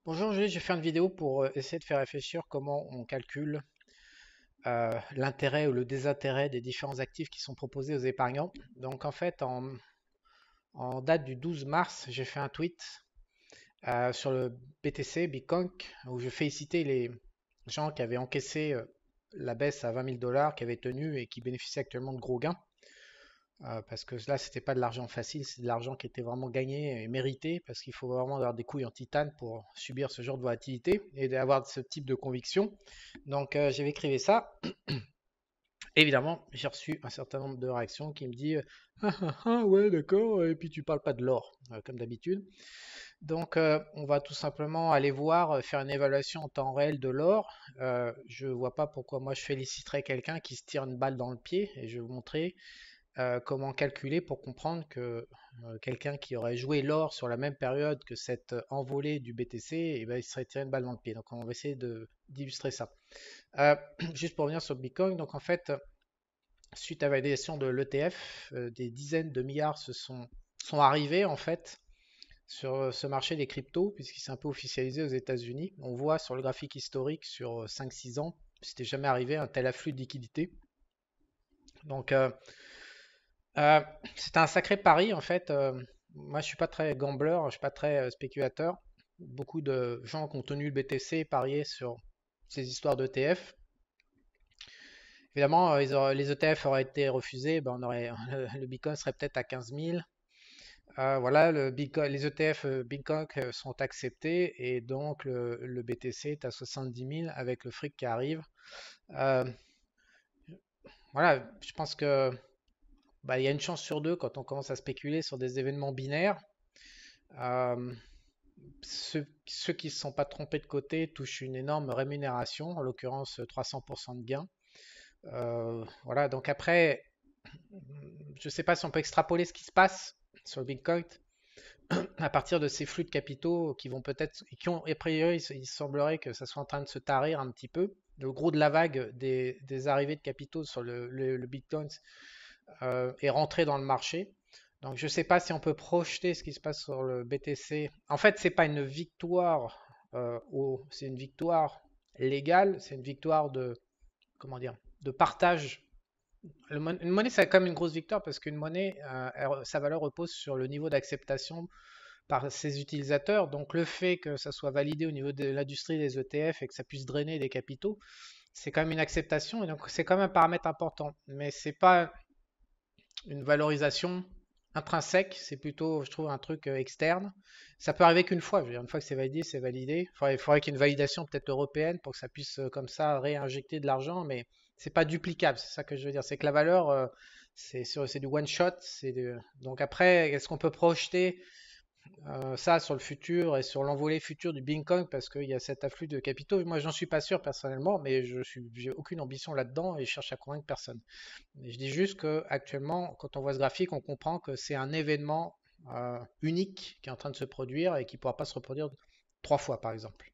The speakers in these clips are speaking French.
Bonjour Julie, j'ai fait une vidéo pour essayer de faire réfléchir comment on calcule l'intérêt ou le désintérêt des différents actifs qui sont proposés aux épargnants. Donc en fait, en date du 12 mars, j'ai fait un tweet sur le BTC, Bitcoin, où je félicitais les gens qui avaient encaissé la baisse à 20 000 dollars, qui avaient tenu et qui bénéficiaient actuellement de gros gains. Parce que là, c'était pas de l'argent facile, c'est de l'argent qui était vraiment gagné et mérité, parce qu'il faut vraiment avoir des couilles en titane pour subir ce genre de volatilité et d'avoir ce type de conviction. Donc, j'avais écrivé ça. Évidemment, j'ai reçu un certain nombre de réactions qui me disent ah, ah, ah, ouais, d'accord, et puis tu parles pas de l'or, comme d'habitude. Donc, on va tout simplement aller voir, faire une évaluation en temps réel de l'or. Je vois pas pourquoi moi je féliciterais quelqu'un qui se tire une balle dans le pied, et je vais vous montrer comment calculer pour comprendre que quelqu'un qui aurait joué l'or sur la même période que cette envolée du BTC, eh ben, il serait tiré une balle dans le pied. Donc on va essayer d'illustrer ça. Euh, Juste pour revenir sur Bitcoin, donc en fait, suite à la validation de l'ETF, des dizaines de milliards sont arrivés en fait sur ce marché des cryptos, puisqu'il s'est un peu officialisé aux États-Unis. On voit sur le graphique historique sur 5-6 ans, c'était jamais arrivé un tel afflux de liquidités. Donc Euh, c'était un sacré pari en fait. Moi, je suis pas très gambler, je suis pas très spéculateur. Beaucoup de gens qui ont tenu le BTC pariaient sur ces histoires d'ETF. Évidemment, les ETF auraient été refusés, ben, le Bitcoin serait peut-être à 15 000. Voilà, les ETF Bitcoin sont acceptés et donc le BTC est à 70 000 avec le fric qui arrive. Euh, voilà, je pense que bah, il y a une chance sur deux quand on commence à spéculer sur des événements binaires. Euh, ceux qui ne se sont pas trompés de côté touchent une énorme rémunération, en l'occurrence 300% de gain. Voilà, donc après, je ne sais pas si on peut extrapoler ce qui se passe sur le Bitcoin à partir de ces flux de capitaux qui vont peut-être, qui ont, a priori, il semblerait que ça soit en train de se tarir un petit peu. Le gros de la vague des arrivées de capitaux sur le Bitcoin est rentré dans le marché. Donc je ne sais pas si on peut projeter ce qui se passe sur le BTC. En fait, c'est pas une victoire, c'est une victoire légale, c'est une victoire de, comment dire, de partage. Une monnaie, c'est quand même une grosse victoire parce qu'une monnaie, sa valeur repose sur le niveau d'acceptation par ses utilisateurs. Donc le fait que ça soit validé au niveau de l'industrie des ETF et que ça puisse drainer des capitaux, c'est quand même une acceptation et donc c'est quand même un paramètre important. Mais c'est pas une valorisation intrinsèque, c'est plutôt, je trouve, un truc externe. Ça peut arriver qu'une fois, je veux dire, une fois que c'est validé, c'est validé. Il faudrait qu'il y ait une validation peut-être européenne pour que ça puisse comme ça réinjecter de l'argent, mais c'est pas duplicable, c'est ça que je veux dire. C'est que la valeur, c'est du one shot. Donc après, est-ce qu'on peut projeter ça sur le futur et sur l'envolée future du Bitcoin parce qu'il y a cet afflux de capitaux? Moi, j'en suis pas sûr personnellement, mais j'ai aucune ambition là-dedans et je cherche à convaincre personne. Je dis juste que actuellement, quand on voit ce graphique, on comprend que c'est un événement unique qui est en train de se produire et qui ne pourra pas se reproduire 3 fois, par exemple.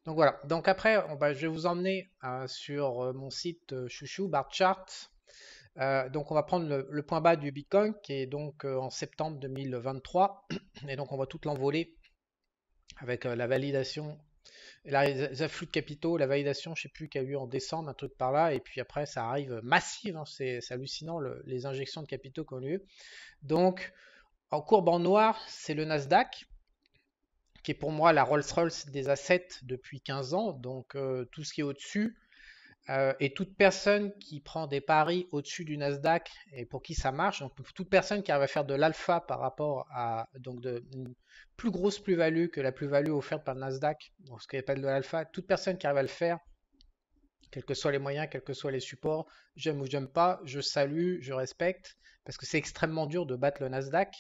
Donc voilà. Donc après, je vais vous emmener sur mon site Chouchou, Barchart. Donc on va prendre le point bas du Bitcoin qui est donc en septembre 2023. Et donc on voit toute l'envolée avec la validation les afflux de capitaux, la validation, je ne sais plus, qu'il y a eu en décembre, un truc par là, et puis après ça arrive massive, hein, c'est hallucinant les injections de capitaux qu'on a eu. Donc en courbe en noir, c'est le Nasdaq, qui est pour moi la Rolls-Royce des assets depuis 15 ans, donc tout ce qui est au-dessus, et toute personne qui prend des paris au-dessus du Nasdaq et pour qui ça marche, donc toute personne qui arrive à faire de l'alpha par rapport à donc une plus grosse plus-value que la plus-value offerte par le Nasdaq, donc ce qu'on appelle de l'alpha, toute personne qui arrive à le faire, quels que soient les moyens, quels que soient les supports, j'aime ou j'aime pas, je salue, je respecte, parce que c'est extrêmement dur de battre le Nasdaq.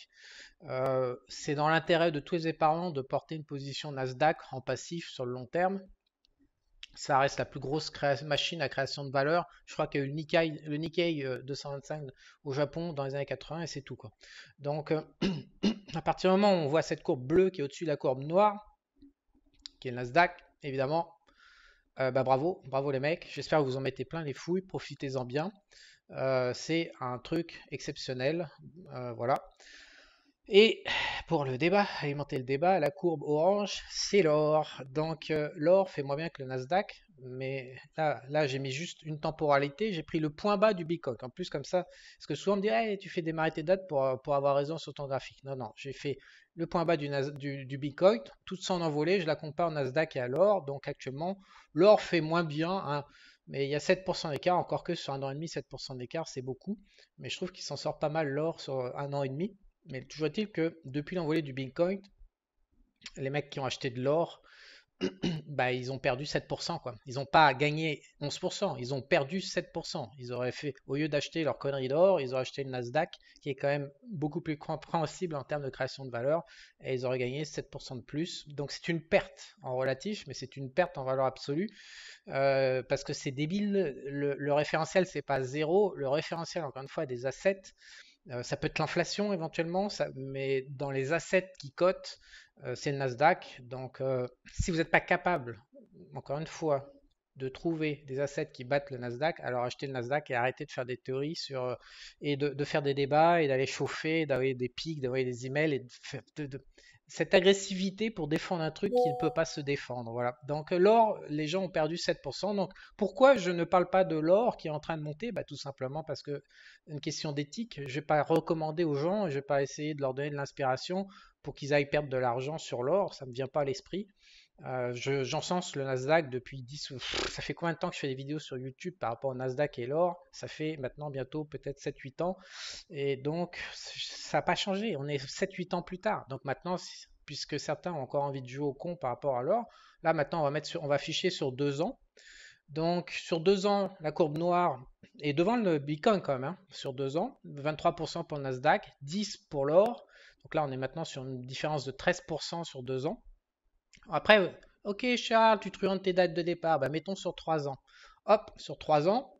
C'est dans l'intérêt de tous les épargnants de porter une position Nasdaq en passif sur le long terme. Ça reste la plus grosse machine à création de valeur. Je crois qu'il y a eu le Nikkei 225 au Japon dans les années 80 et c'est tout quoi. Donc à partir du moment où on voit cette courbe bleue qui est au-dessus de la courbe noire, qui est le Nasdaq, évidemment, bravo, bravo les mecs. J'espère que vous en mettez plein les fouilles, profitez-en bien. C'est un truc exceptionnel. Voilà. Et pour le débat, alimenter le débat, la courbe orange, c'est l'or. Donc l'or fait moins bien que le Nasdaq, mais là j'ai mis juste une temporalité, j'ai pris le point bas du Bitcoin. En plus comme ça, parce que souvent on me dit, hey, tu fais démarrer tes dates pour avoir raison sur ton graphique. Non, non, j'ai fait le point bas du Bitcoin, toute son envolée, je la compare au Nasdaq et à l'or. Donc actuellement, l'or fait moins bien, hein, mais il y a 7% d'écart, encore que sur un an et demi, 7% d'écart, c'est beaucoup. Mais je trouve qu'il s'en sort pas mal l'or sur un an et demi. Mais toujours est-il que depuis l'envolée du Bitcoin, les mecs qui ont acheté de l'or, bah, ils ont perdu 7%, quoi. Ils n'ont pas gagné 11%, ils ont perdu 7%. Ils auraient fait, au lieu d'acheter leur connerie d'or, ils auraient acheté le Nasdaq, qui est quand même beaucoup plus compréhensible en termes de création de valeur, et ils auraient gagné 7% de plus. Donc c'est une perte en relatif, mais c'est une perte en valeur absolue, parce que c'est débile. Le référentiel, c'est pas zéro. Le référentiel, encore une fois, des assets, ça peut être l'inflation éventuellement, mais dans les assets qui cotent, c'est le Nasdaq. Donc, si vous n'êtes pas capable, encore une fois, de trouver des assets qui battent le Nasdaq, alors achetez le Nasdaq et arrêtez de faire des théories sur, et de faire des débats et d'aller chauffer, d'envoyer des pics, d'envoyer des emails et cette agressivité pour défendre un truc qui ne peut pas se défendre. Voilà. Donc l'or, les gens ont perdu 7%. Donc pourquoi je ne parle pas de l'or qui est en train de monter? Bah, tout simplement parce que une question d'éthique. Je ne vais pas recommander aux gens, je ne vais pas essayer de leur donner de l'inspiration pour qu'ils aillent perdre de l'argent sur l'or, ça ne me vient pas à l'esprit. J'encense le Nasdaq depuis 10 ça fait combien de temps que je fais des vidéos sur YouTube par rapport au Nasdaq et l'or? Ça fait maintenant bientôt peut-être 7-8 ans. Et donc, ça n'a pas changé. On est 7-8 ans plus tard. Donc maintenant, puisque certains ont encore envie de jouer au con par rapport à l'or, là maintenant on va afficher sur 2 ans. Donc, sur 2 ans, la courbe noire est devant le Bitcoin quand même, hein, sur 2 ans. 23% pour le Nasdaq, 10% pour l'or. Donc là, on est maintenant sur une différence de 13% sur 2 ans. Après, ok Charles, tu te rends tes dates de départ. Bah, mettons sur 3 ans. Hop, sur 3 ans,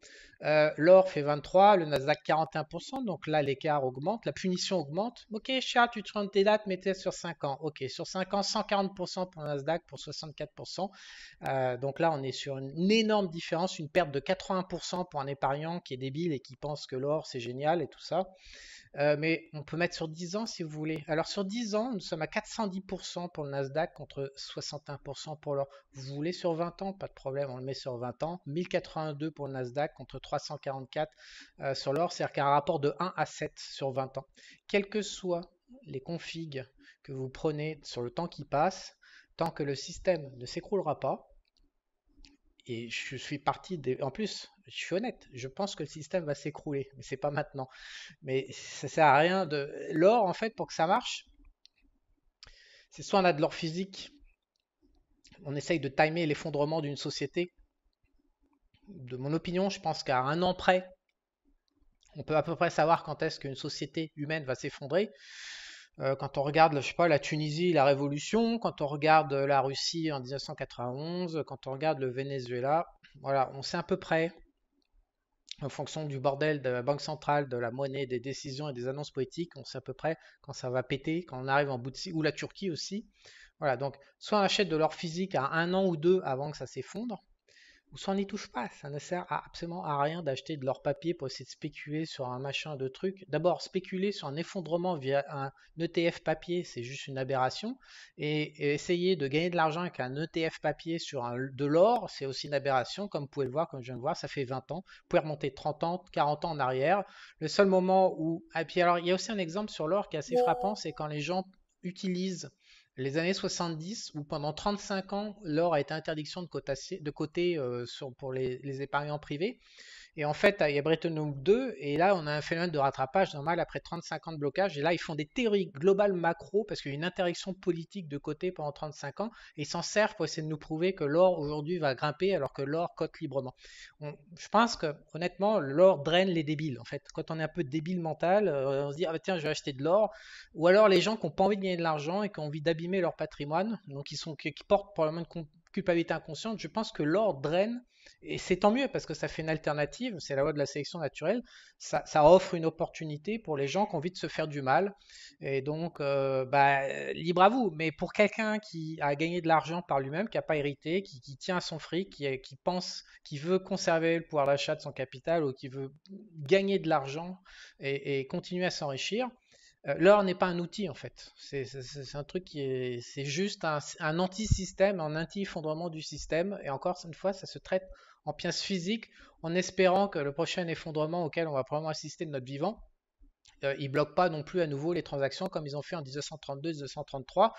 l'or fait 23, le Nasdaq 41%. Donc là, l'écart augmente, la punition augmente. Ok Charles, tu te rends tes dates, mettez sur 5 ans. Ok, sur 5 ans, 140% pour le Nasdaq, pour 64%. Donc là, on est sur une énorme différence, une perte de 80% pour un épargnant qui est débile et qui pense que l'or, c'est génial et tout ça. Mais on peut mettre sur 10 ans si vous voulez. Alors sur 10 ans, nous sommes à 410% pour le Nasdaq contre 61% pour l'or. Vous voulez sur 20 ans? Pas de problème, on le met sur 20 ans. 1082 pour le Nasdaq contre 344 sur l'or. C'est-à-dire qu'un rapport de 1 à 7 sur 20 ans. Quels que soient les configs que vous prenez sur le temps qui passe, tant que le système ne s'écroulera pas, et je suis parti en plus, je suis honnête, je pense que le système va s'écrouler, mais c'est pas maintenant. Mais ça sert à rien de. L'or, en fait, pour que ça marche, c'est soit on a de l'or physique, on essaye de timer l'effondrement d'une société. De mon opinion, je pense qu'à un an près, on peut à peu près savoir quand est-ce qu'une société humaine va s'effondrer. Quand on regarde, je sais pas, la Tunisie, la Révolution, quand on regarde la Russie en 1991, quand on regarde le Venezuela, voilà, on sait à peu près, en fonction du bordel de la Banque centrale, de la monnaie, des décisions et des annonces politiques, on sait à peu près quand ça va péter, quand on arrive en bout de cycle, ou la Turquie aussi. Voilà, donc soit on achète de l'or physique à un an ou deux avant que ça s'effondre, ou soit on n'y touche pas. Ça ne sert absolument à rien d'acheter de l'or papier pour essayer de spéculer sur un machin de truc. D'abord, spéculer sur un effondrement via un ETF papier, c'est juste une aberration. Et essayer de gagner de l'argent avec un ETF papier sur de l'or, c'est aussi une aberration. Comme vous pouvez le voir, comme je viens de voir, ça fait 20 ans. Vous pouvez remonter 30 ans, 40 ans en arrière. Le seul moment où... Et puis alors, il y a aussi un exemple sur l'or qui est assez frappant, c'est quand les gens utilisent les années 70, où pendant 35 ans, l'or a été interdiction de côté pour les épargnants privés. Et en fait, il y a Bretton Woods 2, et là, on a un phénomène de rattrapage normal après 35 ans de blocage. Et là, ils font des théories globales macro, parce qu'il y a une interdiction politique de côté pendant 35 ans, et ils s'en servent pour essayer de nous prouver que l'or aujourd'hui va grimper, alors que l'or cote librement. Je pense que, honnêtement, l'or draine les débiles. En fait, quand on est un peu débile mental, on se dit, ah bah tiens, je vais acheter de l'or. Ou alors les gens qui n'ont pas envie de gagner de l'argent et qui ont envie d'abîmer leur patrimoine, donc qui portent probablement une culpabilité inconsciente. Je pense que l'or draine, et c'est tant mieux parce que ça fait une alternative, c'est la loi de la sélection naturelle, ça offre une opportunité pour les gens qui ont envie de se faire du mal. Et donc, libre à vous. Mais pour quelqu'un qui a gagné de l'argent par lui-même, qui n'a pas hérité, qui tient à son fric, qui pense, qui veut conserver le pouvoir d'achat de son capital ou qui veut gagner de l'argent et continuer à s'enrichir, L'or n'est pas un outil en fait. C'est un truc c'est juste un anti-système, un anti-effondrement du système. Et encore une fois, ça se traite en pièces physiques, en espérant que le prochain effondrement auquel on va probablement assister de notre vivant, ils bloquent pas non plus à nouveau les transactions comme ils ont fait en 1932-1933.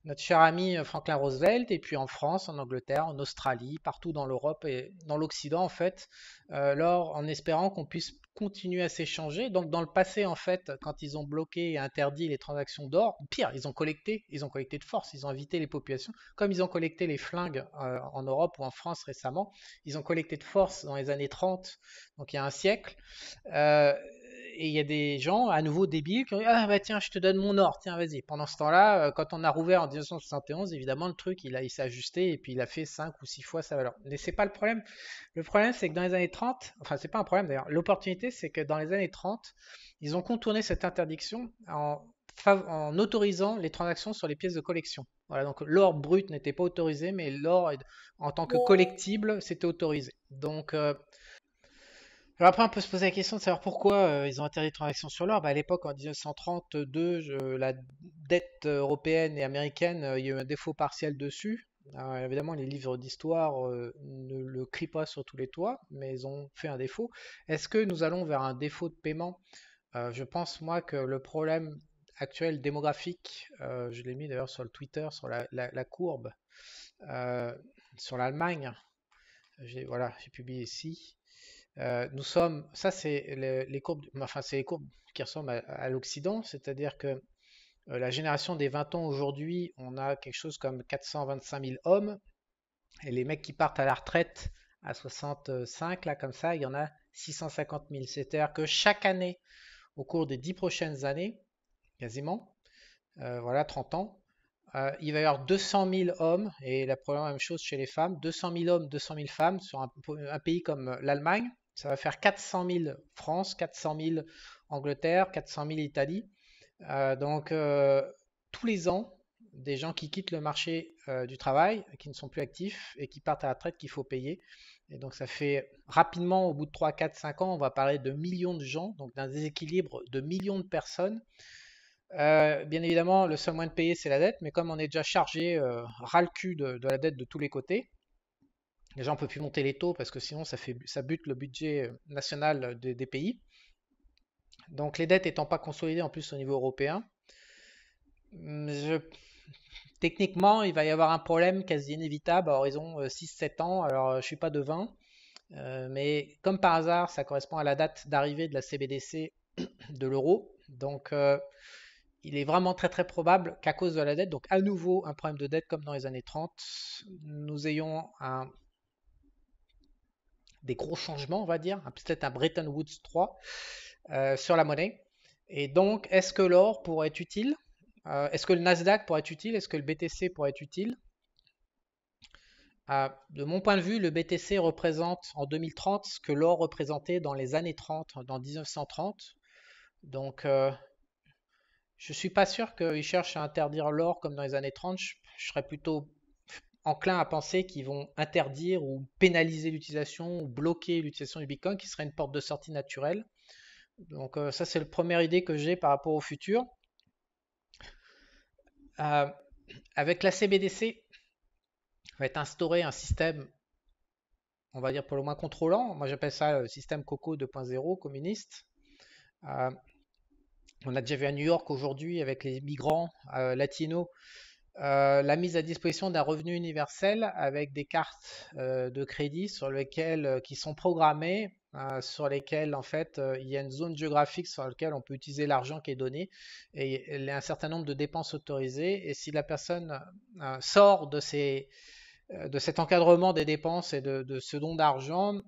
Notre cher ami Franklin Roosevelt, et puis en France, en Angleterre, en Australie, partout dans l'Europe et dans l'Occident en fait, l'or en espérant qu'on puisse continuer à s'échanger. Donc dans le passé en fait, quand ils ont bloqué et interdit les transactions d'or, pire, ils ont collecté de force, ils ont invité les populations, comme ils ont collecté les flingues en Europe ou en France récemment, ils ont collecté de force dans les années 30, donc il y a un siècle. Euh, et il y a des gens à nouveau débiles qui ont dit ah bah tiens je te donne mon or, tiens vas-y. Pendant ce temps-là, quand on a rouvert en 1971, évidemment le truc il s'est ajusté et puis il a fait 5 ou 6 fois sa valeur. Mais c'est pas le problème. Le problème c'est que dans les années 30, enfin c'est pas un problème d'ailleurs, l'opportunité c'est que dans les années 30, ils ont contourné cette interdiction en autorisant les transactions sur les pièces de collection. Voilà, donc l'or brut n'était pas autorisé, mais l'or en tant que collectible, c'était autorisé. Donc alors après, on peut se poser la question de savoir pourquoi ils ont interdit les transactions sur l'or. Bah, à l'époque, en 1932, la dette européenne et américaine, il y a eu un défaut partiel dessus. Alors, évidemment, les livres d'histoire ne le crient pas sur tous les toits, mais ils ont fait un défaut. Est-ce que nous allons vers un défaut de paiement? Je pense, moi, que le problème actuel démographique, je l'ai mis d'ailleurs sur le Twitter, sur la courbe, euh, sur l'Allemagne, voilà, j'ai publié ici. Nous sommes, ça c'est les courbes, enfin c'est les courbes qui ressemblent à l'Occident, c'est-à-dire que la génération des 20 ans aujourd'hui, on a quelque chose comme 425 000 hommes, et les mecs qui partent à la retraite à 65, là comme ça, il y en a 650 000. C'est-à-dire que chaque année, au cours des 10 prochaines années, quasiment, voilà 30 ans, il va y avoir 200 000 hommes, et la première même chose chez les femmes, 200 000 hommes, 200 000 femmes sur un pays comme l'Allemagne. Ça va faire 400 000 France, 400 000 Angleterre, 400 000 Italie. Donc tous les ans, des gens qui quittent le marché du travail, qui ne sont plus actifs et qui partent à la retraite qu'il faut payer. Et donc ça fait rapidement, au bout de 3, 4, 5 ans, on va parler de millions de gens, donc d'un déséquilibre de millions de personnes. Bien évidemment, le seul moyen de payer, c'est la dette, mais comme on est déjà chargé ras le cul de la dette de tous les côtés, déjà on peut plus monter les taux parce que sinon ça bute le budget national des pays. Donc les dettes étant pas consolidées en plus au niveau européen, je- techniquement il va y avoir un problème quasi inévitable à horizon 6-7 ans. Alors je suis pas devin, mais comme par hasard, ça correspond à la date d'arrivée de la CBDC de l'euro. Donc il est vraiment très très probable qu'à cause de la dette, donc à nouveau un problème de dette comme dans les années 30, nous ayons des gros changements, on va dire, peut-être un Bretton Woods 3 sur la monnaie. Et donc, est-ce que l'or pourrait être utile? Est-ce que le Nasdaq pourrait être utile? Est-ce que le BTC pourrait être utile? De mon point de vue, le BTC représente en 2030 ce que l'or représentait dans les années 30, dans 1930. Donc, je suis pas sûr qu'ils cherchent à interdire l'or comme dans les années 30. Je serais plutôt enclin à penser qu'ils vont interdire ou pénaliser l'utilisation ou bloquer l'utilisation du Bitcoin, qui serait une porte de sortie naturelle. Donc ça, c'est la première idée que j'ai par rapport au futur. Euh, avec la CBDC, va être instauré un système, on va dire pour le moins contrôlant. Moi, j'appelle ça le système Coco 2.0 communiste. Euh, on a déjà vu à New York aujourd'hui avec les migrants latinos la mise à disposition d'un revenu universel avec des cartes de crédit sur lesquelles, qui sont programmées, sur lesquelles en fait il y a une zone géographique sur laquelle on peut utiliser l'argent qui est donné et il y a un certain nombre de dépenses autorisées. Et si la personne sort de cet encadrement des dépenses et de ce don d'argent,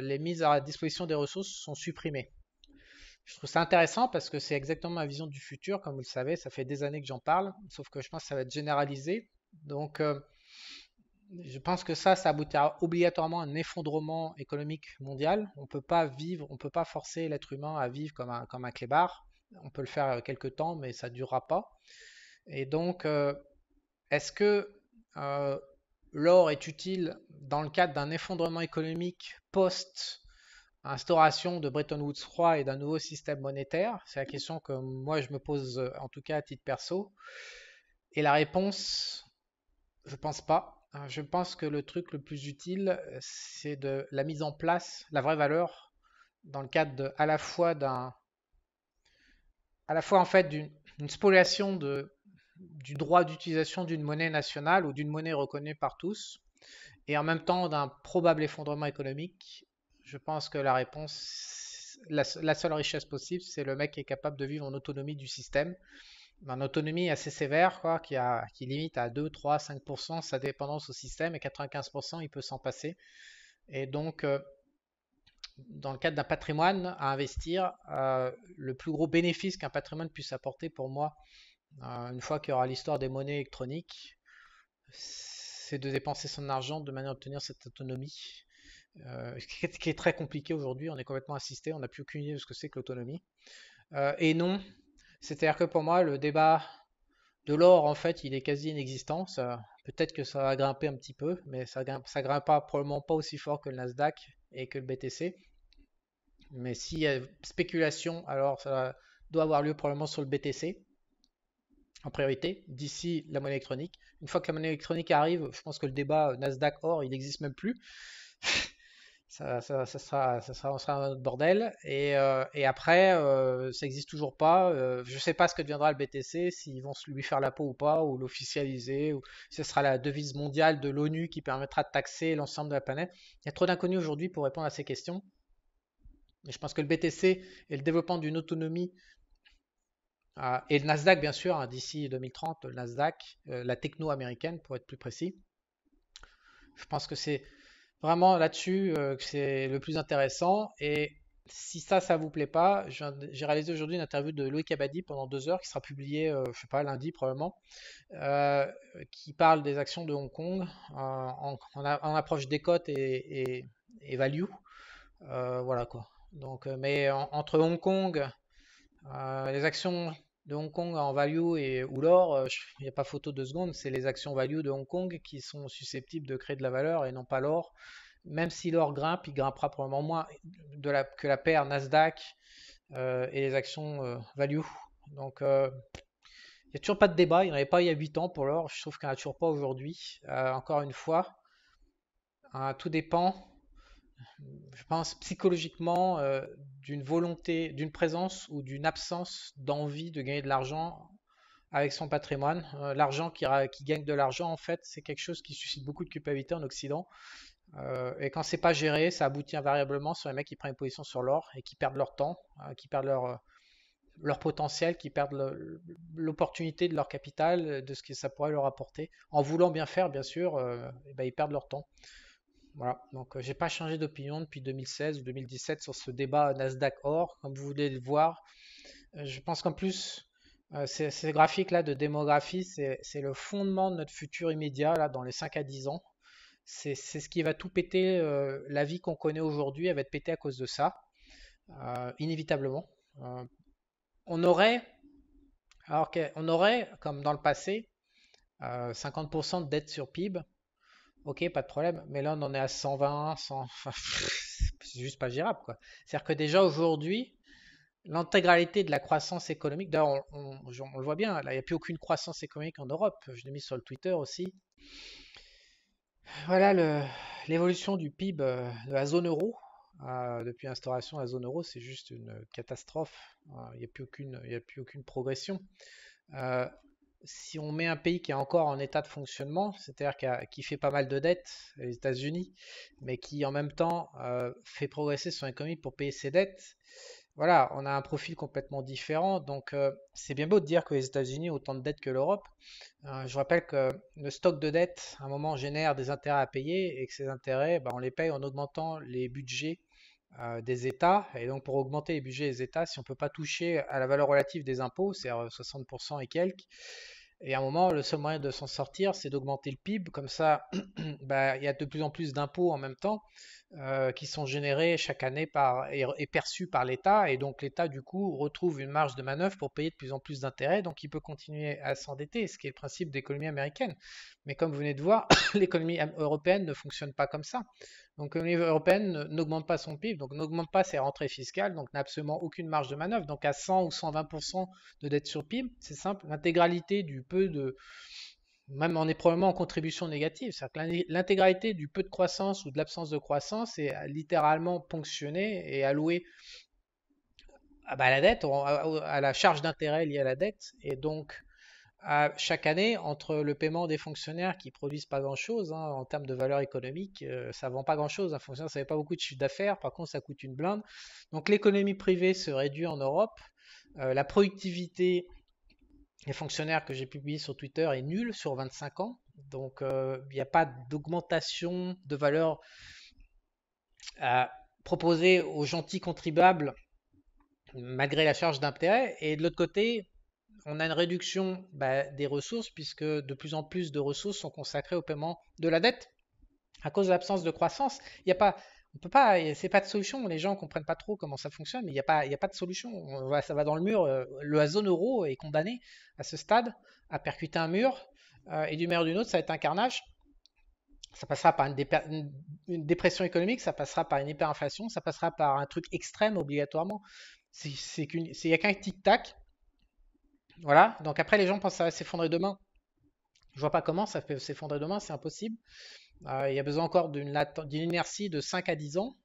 les mises à disposition des ressources sont supprimées. Je trouve ça intéressant parce que c'est exactement ma vision du futur. Comme vous le savez, ça fait des années que j'en parle, sauf que je pense que ça va être généralisé. Donc, je pense que ça aboutira obligatoirement à un effondrement économique mondial. On peut pas vivre, on peut pas forcer l'être humain à vivre comme un clébard. On peut le faire quelque temps, mais ça ne durera pas. Et donc, est-ce que euh, l'or est utile dans le cadre d'un effondrement économique post instauration de Bretton Woods 3 et d'un nouveau système monétaire? C'est la question que moi je me pose, en tout cas à titre perso. Et la réponse, je pense pas. Je pense que le truc le plus utile, c'est de la mise en place, la vraie valeur, dans le cadre à la fois en fait d'une spoliation du droit d'utilisation d'une monnaie nationale ou d'une monnaie reconnue par tous, et en même temps d'un probable effondrement économique. Je pense que la réponse, la seule richesse possible, c'est le mec qui est capable de vivre en autonomie du système, en autonomie assez sévère, quoi, qui limite à 2, 3, 5% sa dépendance au système, et 95% il peut s'en passer. Et donc, dans le cadre d'un patrimoine à investir, le plus gros bénéfice qu'un patrimoine puisse apporter pour moi, une fois qu'il y aura l'histoire des monnaies électroniques, c'est de dépenser son argent de manière à obtenir cette autonomie, qui est très compliqué aujourd'hui. On est complètement assisté, on n'a plus aucune idée de ce que c'est que l'autonomie. Et non, c'est-à-dire que pour moi, le débat de l'or, en fait, il est quasi inexistant. Peut-être que ça va grimper un petit peu, mais ça grimpe pas, probablement pas aussi fort que le Nasdaq et que le BTC. Mais s'il y a spéculation, alors ça doit avoir lieu probablement sur le BTC en priorité, d'ici la monnaie électronique. Une fois que la monnaie électronique arrive, je pense que le débat Nasdaq or, il n'existe même plus. On sera un autre bordel. Et après, ça n'existe toujours pas. Je ne sais pas ce que deviendra le BTC, s'ils vont lui faire la peau ou pas, ou l'officialiser, ou si ce sera la devise mondiale de l'ONU qui permettra de taxer l'ensemble de la planète. Il y a trop d'inconnus aujourd'hui pour répondre à ces questions. Et je pense que le BTC et le développement d'une autonomie, et le Nasdaq bien sûr, hein, d'ici 2030, le Nasdaq, la techno américaine pour être plus précis, je pense que c'est vraiment là-dessus que c'est le plus intéressant. Et si ça vous plaît pas, j'ai réalisé aujourd'hui une interview de Loïc Abadi pendant 2 heures qui sera publiée, je sais pas, lundi probablement, euh, qui parle des actions de Hong Kong en approche décote et value. Voilà quoi. Donc, mais entre Hong Kong, les actions de Hong Kong en value ou l'or, il n'y a pas photo 2 secondes, c'est les actions value de Hong Kong qui sont susceptibles de créer de la valeur et non pas l'or. Même si l'or grimpe, il grimpera probablement moins que la paire Nasdaq et les actions value. Donc, il n'y a toujours pas de débat, il n'y en avait pas il y a 8 ans pour l'or, je trouve qu'il n'y en a toujours pas aujourd'hui. Encore une fois, tout dépend, je pense, psychologiquement d'une volonté, d'une présence ou d'une absence d'envie de gagner de l'argent avec son patrimoine. L'argent qui gagne de l'argent, en fait, c'est quelque chose qui suscite beaucoup de culpabilité en Occident. Et quand c'est pas géré, ça aboutit invariablement sur les mecs qui prennent une position sur l'or et qui perdent leur temps, qui perdent leur potentiel, qui perdent l'opportunité de leur capital, de ce que ça pourrait leur apporter. En voulant bien faire, bien sûr, et ben, ils perdent leur temps. Voilà, donc j'ai pas changé d'opinion depuis 2016 ou 2017 sur ce débat Nasdaq or, comme vous voulez le voir. Je pense qu'en plus, ces graphiques-là de démographie, c'est le fondement de notre futur immédiat, là, dans les 5 à 10 ans. C'est ce qui va tout péter. La vie qu'on connaît aujourd'hui, elle va être pétée à cause de ça, inévitablement. Euh, on aurait, on aurait, comme dans le passé, 50% de dette sur PIB. Ok, pas de problème. Mais là, on en est à 120, 100. Enfin, c'est juste pas gérable, quoi. C'est-à-dire que déjà aujourd'hui, l'intégralité de la croissance économique, d'ailleurs, on le voit bien, là, il n'y a plus aucune croissance économique en Europe. Je l'ai mis sur le Twitter aussi. Voilà l'évolution du PIB de la zone euro. Depuis l'instauration de la zone euro, c'est juste une catastrophe. Il n'y a plus il y a plus aucune progression. Euh, si on met un pays qui est encore en état de fonctionnement, c'est-à-dire qui fait pas mal de dettes, les États-Unis, mais qui en même temps fait progresser son économie pour payer ses dettes, voilà, on a un profil complètement différent. Donc c'est bien beau de dire que les États-Unis ont autant de dettes que l'Europe. Je rappelle que le stock de dette, à un moment, génère des intérêts à payer et que ces intérêts, bah, on les paye en augmentant les budgets des États. Et donc, pour augmenter les budgets des États, si on ne peut pas toucher à la valeur relative des impôts, c'est 60% et quelques, Et à un moment, le seul moyen de s'en sortir, c'est d'augmenter le PIB. Comme ça, bah, il y a de plus en plus d'impôts en même temps qui sont générés chaque année et perçus par l'État. Et donc l'État, du coup, retrouve une marge de manœuvre pour payer de plus en plus d'intérêts. Donc il peut continuer à s'endetter, ce qui est le principe de l'économie américaine. Mais comme vous venez de voir, l'économie européenne ne fonctionne pas comme ça. Donc l'économie européenne n'augmente pas son PIB, donc n'augmente pas ses rentrées fiscales, donc n'a absolument aucune marge de manœuvre. Donc à 100 ou 120% de dette sur PIB, c'est simple, l'intégralité du peu de, même on est probablement en contribution négative, c'est-à-dire que l'intégralité du peu de croissance ou de l'absence de croissance est littéralement ponctionnée et allouée à la dette, à la charge d'intérêt liée à la dette, et donc chaque année, entre le paiement des fonctionnaires qui produisent pas grand-chose hein, en termes de valeur économique, ça vend pas grand-chose. Un fonctionnaire, ça fait pas beaucoup de chiffre d'affaires, par contre, ça coûte une blinde. Donc l'économie privée se réduit en Europe. La productivité des fonctionnaires que j'ai publié sur Twitter est nulle sur 25 ans. Donc il n'y a pas d'augmentation de valeur proposée aux gentils contribuables malgré la charge d'intérêt. Et de l'autre côté, on a une réduction des ressources puisque de plus en plus de ressources sont consacrées au paiement de la dette à cause de l'absence de croissance. Il y a pas, on peut pas, c'est pas de solution. Les gens ne comprennent pas trop comment ça fonctionne, mais il y a pas de solution. Ça va dans le mur. La zone euro est condamnée à ce stade à percuter un mur et d'une manière ou d'une autre, ça va être un carnage. Ça passera par une dépression économique, ça passera par une hyperinflation, ça passera par un truc extrême obligatoirement. Il n'y a qu'un tic-tac. Voilà, donc après les gens pensent que ça va s'effondrer demain. Je vois pas comment ça peut s'effondrer demain, c'est impossible. Il y a besoin encore d'une inertie de 5 à 10 ans.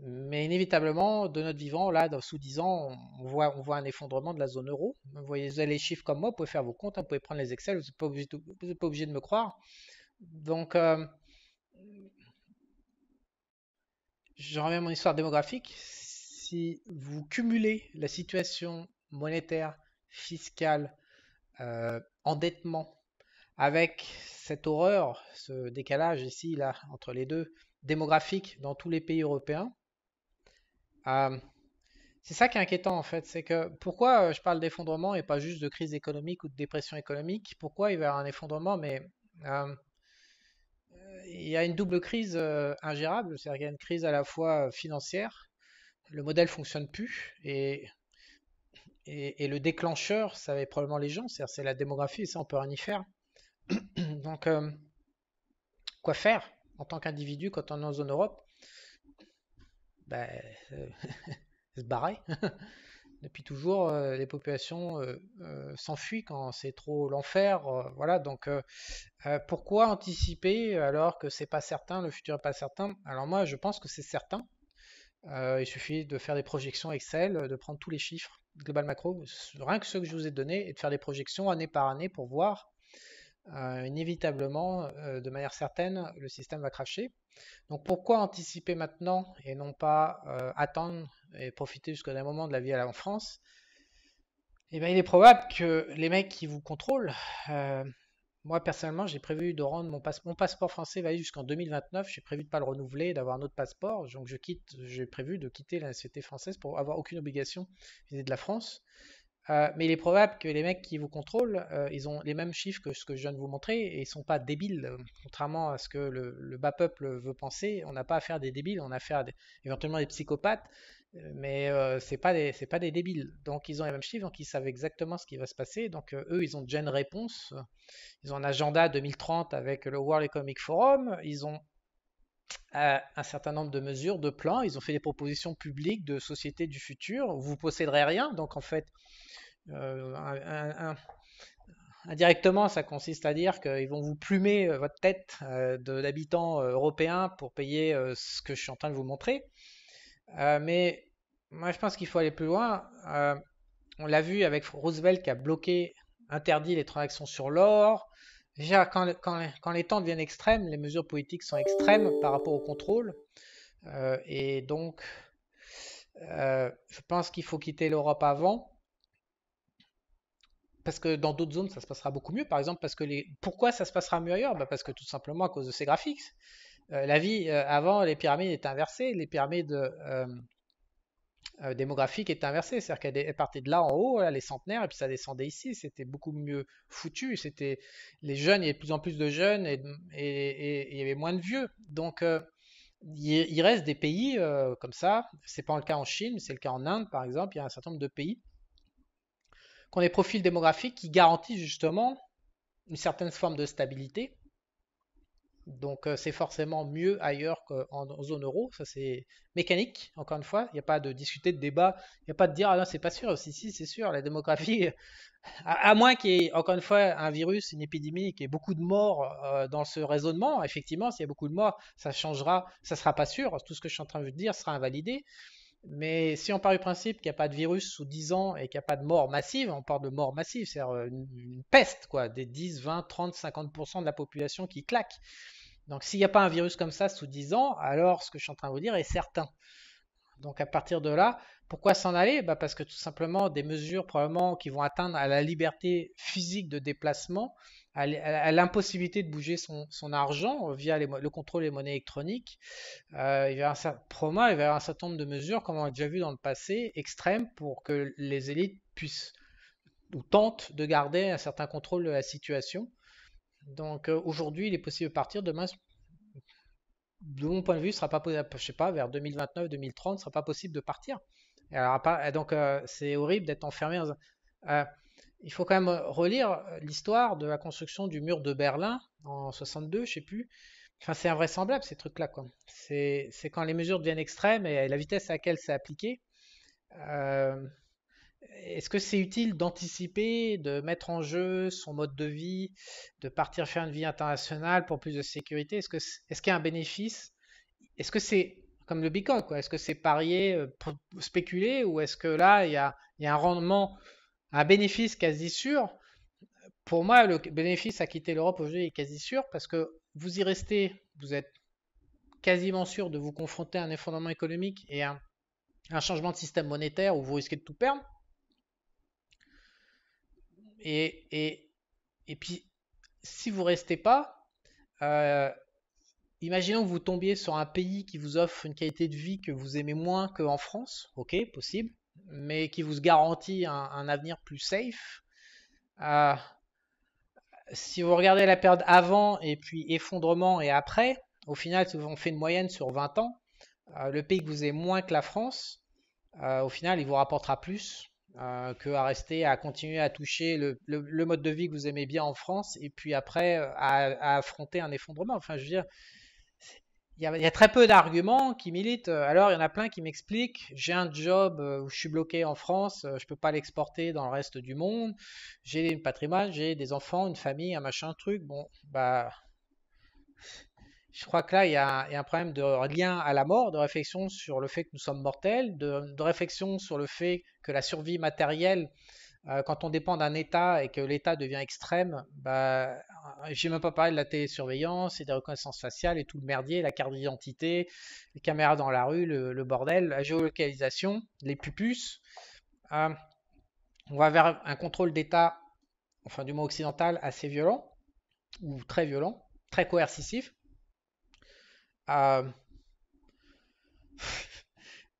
Mais inévitablement, de notre vivant, là, sous 10 ans, on voit un effondrement de la zone euro. Vous voyez, vous avez les chiffres comme moi, vous pouvez faire vos comptes, hein, vous pouvez prendre les Excel, vous n'êtes pas obligé de me croire. Donc, je reviens à mon histoire démographique. Si vous cumulez la situation monétaire, fiscale, endettement, avec cette horreur, ce décalage ici, là, entre les deux, démographique dans tous les pays européens, euh, c'est ça qui est inquiétant en fait. C'est que pourquoi je parle d'effondrement et pas juste de crise économique ou de dépression économique? Pourquoi il va y avoir un effondrement? Mais euh, il y a une double crise ingérable, c'est-à-dire qu'il y a une crise à la fois financière, le modèle fonctionne plus et le déclencheur, ça va être probablement les gens, c'est-à-dire c'est la démographie et ça on peut rien y faire. Donc quoi faire en tant qu'individu quand on est en zone Europe? Ben, euh, se barrer. Depuis toujours, les populations s'enfuient quand c'est trop l'enfer. Voilà, donc pourquoi anticiper alors que c'est pas certain, le futur est pas certain? Alors moi, je pense que c'est certain. Il suffit de faire des projections Excel, de prendre tous les chiffres global macro, rien que ceux que je vous ai donnés, et de faire des projections année par année pour voir inévitablement, de manière certaine, le système va cracher. Donc pourquoi anticiper maintenant et non pas attendre et profiter jusqu'à un moment de la vie en France? Eh bien, il est probable que les mecs qui vous contrôlent, euh, moi personnellement, j'ai prévu de rendre mon passeport français valide jusqu'en 2029. J'ai prévu de ne pas le renouveler, d'avoir un autre passeport. Donc j'ai prévu de quitter la nationalité française pour avoir aucune obligation vis-à-vis de la France. Mais il est probable que les mecs qui vous contrôlent, ils ont les mêmes chiffres que ce que je viens de vous montrer et ils sont pas débiles. Contrairement à ce que le bas peuple veut penser, on n'a pas affaire à des débiles, on a affaire éventuellement à des psychopathes, mais c'est pas des débiles. Donc ils ont les mêmes chiffres, donc ils savent exactement ce qui va se passer. Donc eux, ils ont déjà une réponse. Ils ont un agenda 2030 avec le World Economic Forum. Ils ont un certain nombre de mesures, de plans. Ils ont fait des propositions publiques de sociétés du futur. Vous posséderez rien, donc en fait indirectement, ça consiste à dire qu'ils vont vous plumer votre tête d'habitants européens pour payer ce que je suis en train de vous montrer. Mais moi, je pense qu'il faut aller plus loin. On l'a vu avec Roosevelt qui a bloqué, interdit les transactions sur l'or. Déjà, quand les temps deviennent extrêmes, les mesures politiques sont extrêmes par rapport au contrôle. Et donc, je pense qu'il faut quitter l'Europe avant. Parce que dans d'autres zones, ça se passera beaucoup mieux. Par exemple, pourquoi ça se passera mieux ailleurs? Parce que tout simplement à cause de ces graphiques. La vie, avant, les pyramides étaient inversées. Les pyramides démographique est inversée. C'est-à-dire qu'elle partait de là en haut, là, les centenaires, et puis ça descendait ici. C'était beaucoup mieux foutu. C'était les jeunes, il y avait de plus en plus de jeunes et il y avait moins de vieux. Donc il reste des pays comme ça. C'est pas le cas en Chine, mais c'est le cas en Inde, par exemple. Il y a un certain nombre de pays qui ont des profils démographiques qui garantissent justement une certaine forme de stabilité. Donc c'est forcément mieux ailleurs qu'en zone euro, ça c'est mécanique, encore une fois, il n'y a pas de discuter de débat, il n'y a pas de dire ah non c'est pas sûr, si c'est sûr, la démographie, à moins qu'il y ait encore une fois un virus, une épidémie, qu'il y ait beaucoup de morts dans ce raisonnement, effectivement s'il y a beaucoup de morts, ça changera, ça sera pas sûr, tout ce que je suis en train de dire sera invalidé, mais si on part du principe qu'il n'y a pas de virus sous 10 ans et qu'il n'y a pas de mort massive, on parle de mort massive, c'est-à-dire une peste, quoi, des 10, 20, 30, 50% de la population qui claque. Donc s'il n'y a pas un virus comme ça sous 10 ans, alors ce que je suis en train de vous dire est certain. Donc à partir de là, pourquoi s'en aller? Bah parce que tout simplement des mesures probablement qui vont atteindre à la liberté physique de déplacement, à l'impossibilité de bouger son argent via le contrôle des monnaies électroniques. Il y a probablement il va y avoir un certain nombre de mesures, comme on a déjà vu dans le passé, extrêmes pour que les élites puissent ou tentent de garder un certain contrôle de la situation. Donc aujourd'hui, il est possible de partir. Demain, de mon point de vue, ce sera pas possible, je sais pas, vers 2029-2030, ce sera pas possible de partir. Alors, donc c'est horrible d'être enfermé il faut quand même relire l'histoire de la construction du mur de Berlin en 62, je sais plus. Enfin, c'est invraisemblable ces trucs-là, quoi. C'est quand les mesures deviennent extrêmes et la vitesse à laquelle c'est appliqué. euh, Est-ce que c'est utile d'anticiper, de mettre en jeu son mode de vie, de partir faire une vie internationale pour plus de sécurité? Est-ce qu'il y a un bénéfice? Est-ce que c'est comme le Bitcoin, quoi? Est-ce que c'est parier, pour spéculer, ou est-ce que là, il y a un rendement, un bénéfice quasi sûr? Pour moi, le bénéfice à quitter l'Europe aujourd'hui est quasi sûr parce que vous y restez, vous êtes quasiment sûr de vous confronter à un effondrement économique et à un changement de système monétaire où vous risquez de tout perdre. Et, et, et puis, si vous restez pas, euh, imaginons que vous tombiez sur un pays qui vous offre une qualité de vie que vous aimez moins qu'en France, ok, possible, mais qui vous garantit un avenir plus safe. Euh, Si vous regardez la période avant et puis effondrement et après, au final, si on fait une moyenne sur 20 ans, le pays que vous aimez moins que la France, au final, il vous rapportera plus que à rester, à continuer à toucher le mode de vie que vous aimez bien en France et puis après à affronter un effondrement. Enfin, je veux dire, il y a très peu d'arguments qui militent. Alors, il y en a plein qui m'expliquent, j'ai un job où je suis bloqué en France, je ne peux pas l'exporter dans le reste du monde, j'ai un patrimoine, j'ai des enfants, une famille, un machin, truc. Bon, bah, je crois que là, il y a un problème de lien à la mort, de réflexion sur le fait que nous sommes mortels, de réflexion sur le fait que la survie matérielle, quand on dépend d'un État et que l'État devient extrême, bah, j'ai même pas parlé de la télésurveillance et des reconnaissances faciales et tout le merdier, la carte d'identité, les caméras dans la rue, le bordel, la géolocalisation, les pupus. Euh, on va vers un contrôle d'État, enfin du moins occidental, assez violent, ou très violent, très coercitif. Euh,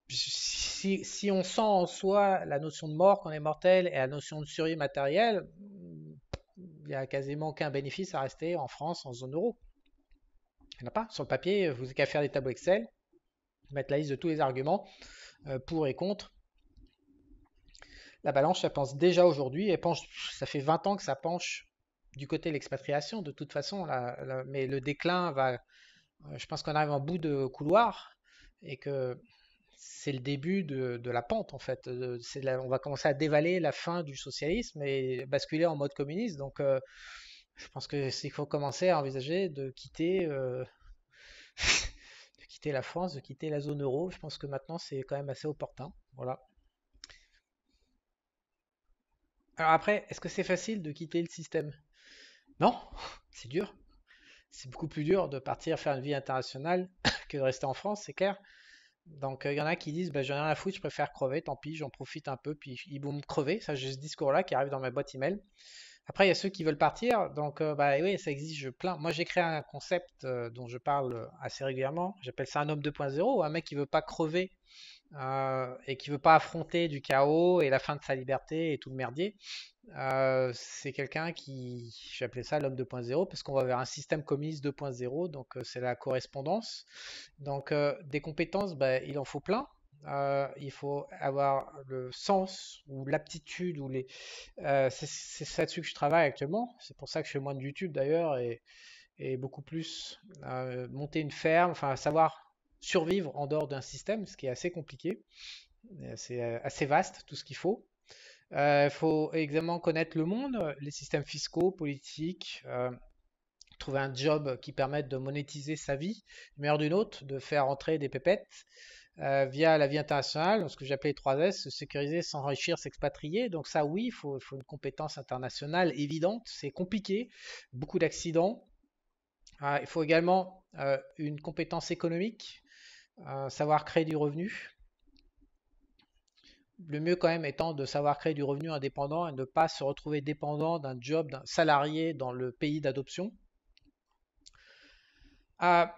si on sent en soi la notion de mort, qu'on est mortel, et la notion de survie matérielle, il n'y a quasiment aucun bénéfice à rester en France en zone euro. Il n'y en a pas. Sur le papier, vous n'avez qu'à faire des tableaux Excel, mettre la liste de tous les arguments pour et contre. La balance, ça pense déjà aujourd'hui, et penche, ça fait 20 ans que ça penche du côté de l'expatriation, de toute façon, mais le déclin va, je pense qu'on arrive en bout de couloir, et que c'est le début de la pente en fait. On va commencer à dévaler la fin du socialisme et basculer en mode communiste. Donc je pense que s'il faut commencer à envisager de quitter la France, de quitter la zone euro, je pense que maintenant c'est quand même assez opportun. Voilà. Alors après, est-ce que c'est facile de quitter le système? Non, c'est dur. C'est beaucoup plus dur de partir faire une vie internationale que de rester en France, c'est clair. Donc il y en a qui disent bah, j'en ai rien à foutre, je préfère crever, tant pis, j'en profite un peu, puis ils vont me crever. Ça, j'ai ce discours-là qui arrive dans ma boîte email. Après, il y a ceux qui veulent partir, donc bah oui, ça exige plein. Moi, j'ai créé un concept dont je parle assez régulièrement. J'appelle ça un homme 2.0, un mec qui veut pas crever et qui veut pas affronter du chaos et la fin de sa liberté et tout le merdier. C'est quelqu'un qui, j'appelais ça l'homme 2.0 parce qu'on va vers un système communiste 2.0, donc c'est la correspondance. Donc des compétences, bah, il en faut plein. Il faut avoir le sens ou l'aptitude ou les. C'est là-dessus que je travaille actuellement. C'est pour ça que je fais moins de YouTube d'ailleurs et beaucoup plus monter une ferme, enfin savoir survivre en dehors d'un système, ce qui est assez compliqué. C'est assez vaste tout ce qu'il faut. Il faut également connaître le monde, les systèmes fiscaux, politiques, trouver un job qui permette de monétiser sa vie, d'une manière ou d'une autre, de faire entrer des pépettes via la vie internationale, ce que j'appelais les 3S, se sécuriser, s'enrichir, s'expatrier. Donc ça, oui, il faut une compétence internationale évidente, c'est compliqué, beaucoup d'accidents. Il faut également une compétence économique, savoir créer du revenu. Le mieux quand même étant de savoir créer du revenu indépendant et ne pas se retrouver dépendant d'un job, d'un salarié dans le pays d'adoption.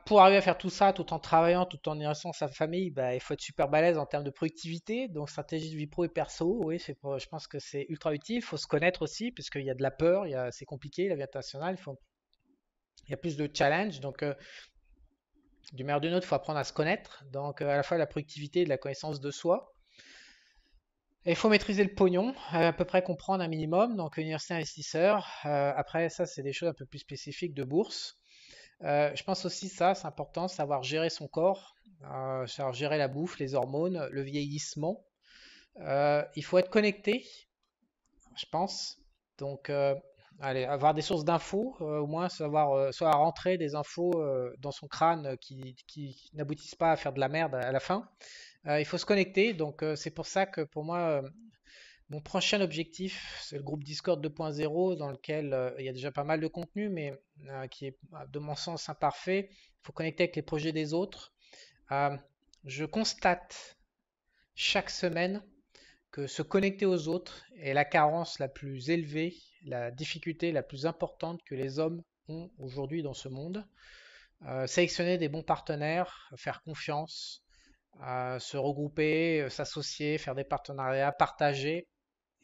Pour arriver à faire tout ça tout en travaillant, tout en nourrissant sa famille, bah, il faut être super balèze en termes de productivité, donc stratégie de vie pro et perso, oui, je pense que c'est ultra utile. Il faut se connaître aussi, puisqu'il y a de la peur, c'est compliqué la vie internationale, il y a plus de challenge, donc du meilleur d'une autre, il faut apprendre à se connaître, donc à la fois la productivité et de la connaissance de soi. Et il faut maîtriser le pognon, à peu près comprendre un minimum, donc université investisseur. Après, ça, c'est des choses un peu plus spécifiques de bourse. Je pense aussi ça, c'est important, savoir gérer son corps, savoir gérer la bouffe, les hormones, le vieillissement. Il faut être connecté, je pense. Donc, allez, avoir des sources d'infos, au moins savoir soit rentrer des infos dans son crâne qui n'aboutissent pas à faire de la merde à la fin. Il faut se connecter, donc c'est pour ça que pour moi, mon prochain objectif, c'est le groupe Discord 2.0 dans lequel il y a déjà pas mal de contenu, mais qui est, de mon sens, imparfait. Il faut connecter avec les projets des autres. Euh, je constate chaque semaine que se connecter aux autres est la carence la plus élevée, la difficulté la plus importante que les hommes ont aujourd'hui dans ce monde. Sélectionner des bons partenaires, faire confiance, se regrouper, s'associer, faire des partenariats, partager.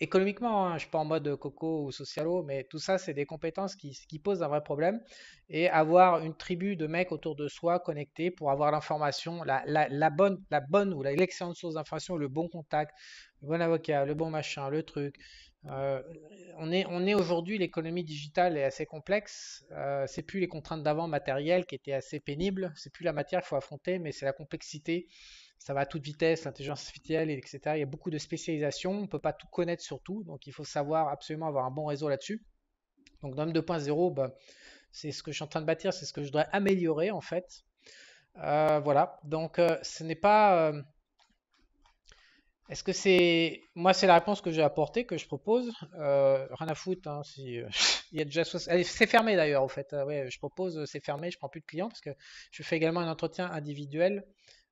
Économiquement, hein, je ne suis pas en mode coco ou socialo, mais tout ça, c'est des compétences qui posent un vrai problème. Et avoir une tribu de mecs autour de soi connectés pour avoir l'information, la bonne ou l'excellente source d'information, le bon contact, le bon avocat, le bon machin, le truc. Euh, on est aujourd'hui, l'économie digitale est assez complexe. C'est plus les contraintes d'avant matérielles qui étaient assez pénibles. C'est plus la matière qu'il faut affronter, mais c'est la complexité. Ça va à toute vitesse, l'intelligence artificielle, etc. Il y a beaucoup de spécialisation. On ne peut pas tout connaître sur tout. Donc il faut savoir absolument avoir un bon réseau là-dessus. Donc dans le 2.0, bah, c'est ce que je suis en train de bâtir, c'est ce que je dois améliorer en fait. Voilà. Donc ce n'est pas. Est-ce que c'est. Moi, c'est la réponse que j'ai apportée, que je propose. Rien à foutre, hein, si, il y a déjà allez, c'est fermé d'ailleurs, au fait. Ouais, je propose, c'est fermé, je prends plus de clients parce que je fais également un entretien individuel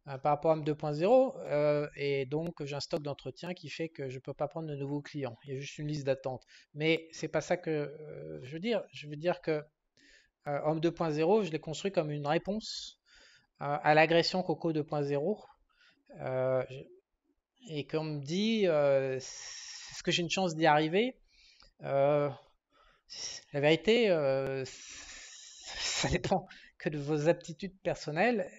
par rapport à M 2.0 et donc j'ai un stock d'entretien qui fait que je ne peux pas prendre de nouveaux clients. Il y a juste une liste d'attente. Mais c'est pas ça que je veux dire. Je veux dire que Homme 2.0, je l'ai construit comme une réponse à l'agression Coco 2.0. Euh, et qu'on me dit, est-ce que j'ai une chance d'y arriver? Euh, la vérité, ça dépend que de vos aptitudes personnelles.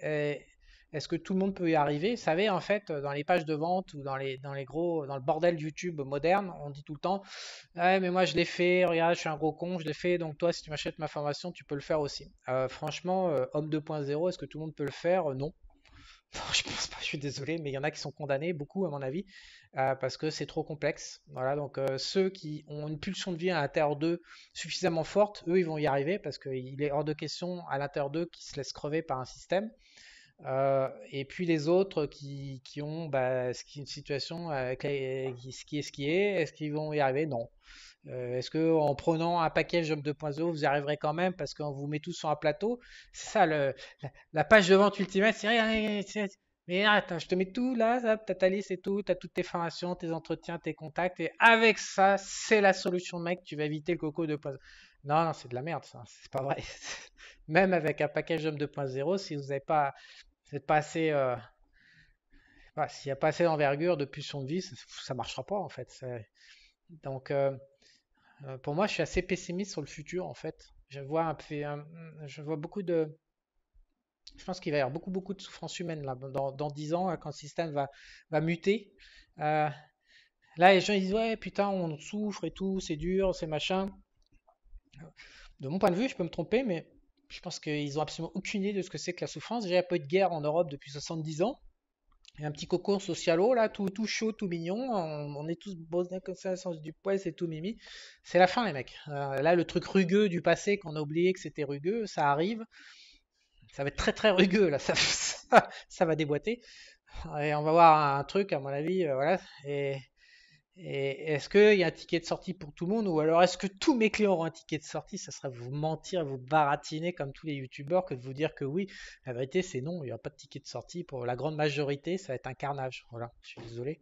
Est-ce que tout le monde peut y arriver? Vous savez, en fait, dans les pages de vente ou dans le bordel YouTube moderne, on dit tout le temps, ouais, mais moi je l'ai fait, regarde, je suis un gros con, je l'ai fait, donc toi, si tu m'achètes ma formation, tu peux le faire aussi. Franchement, Homme 2.0, est-ce que tout le monde peut le faire? Non. Non, je pense pas, je suis désolé, mais il y en a qui sont condamnés, beaucoup à mon avis, parce que c'est trop complexe. Voilà, donc ceux qui ont une pulsion de vie à l'intérieur d'eux suffisamment forte, eux, ils vont y arriver, parce qu'il est hors de question à l'intérieur d'eux qu'ils se laissent crever par un système. Et puis les autres qui ont bah, une situation ce qui est, est-ce qu'ils vont y arriver? Non. Est-ce que en prenant un package Job 2.0, vous y arriverez quand même parce qu'on vous met tous sur un plateau? C'est ça la page de vente ultimate. Mais attends, je te mets tout là, t'as ta liste et tout, t'as toutes tes formations, tes entretiens, tes contacts, et avec ça, c'est la solution, mec. Tu vas éviter le coco 2.0. Non, non, c'est de la merde, ça. C'est pas vrai. Même avec un package Job 2.0, si vous n'êtes pas assez Voilà, s'il n'y a pas assez d'envergure, de pulsion de vie, ça marchera pas en fait. Donc, pour moi, je suis assez pessimiste sur le futur en fait. Je vois beaucoup de, je pense qu'il va y avoir beaucoup de souffrance humaine là, dans 10 ans, quand le système va muter. Euh, Là, les gens ils disent ouais, putain, on souffre et tout, c'est dur, c'est machin. De mon point de vue, je peux me tromper, mais je pense qu'ils ont absolument aucune idée de ce que c'est que la souffrance. Déjà, il n'y a pas eu de guerre en Europe depuis 70 ans. Il y a un petit cocon socialo, là, tout chaud, tout mignon. On est tous bosnés comme ça, sens du poil, c'est tout mimi. C'est la fin, les mecs. Là, le truc rugueux du passé, qu'on a oublié que c'était rugueux, ça arrive. Ça va être très très rugueux, là. Ça va déboîter. Et on va voir un truc, à mon avis, voilà. Et est-ce qu'il y a un ticket de sortie pour tout le monde ou alors est-ce que tous mes clients auront un ticket de sortie? Ça serait vous mentir, vous baratiner comme tous les youtubeurs que de vous dire que oui. La vérité, c'est non, il n'y aura pas de ticket de sortie. Pour la grande majorité, ça va être un carnage. Voilà, je suis désolé.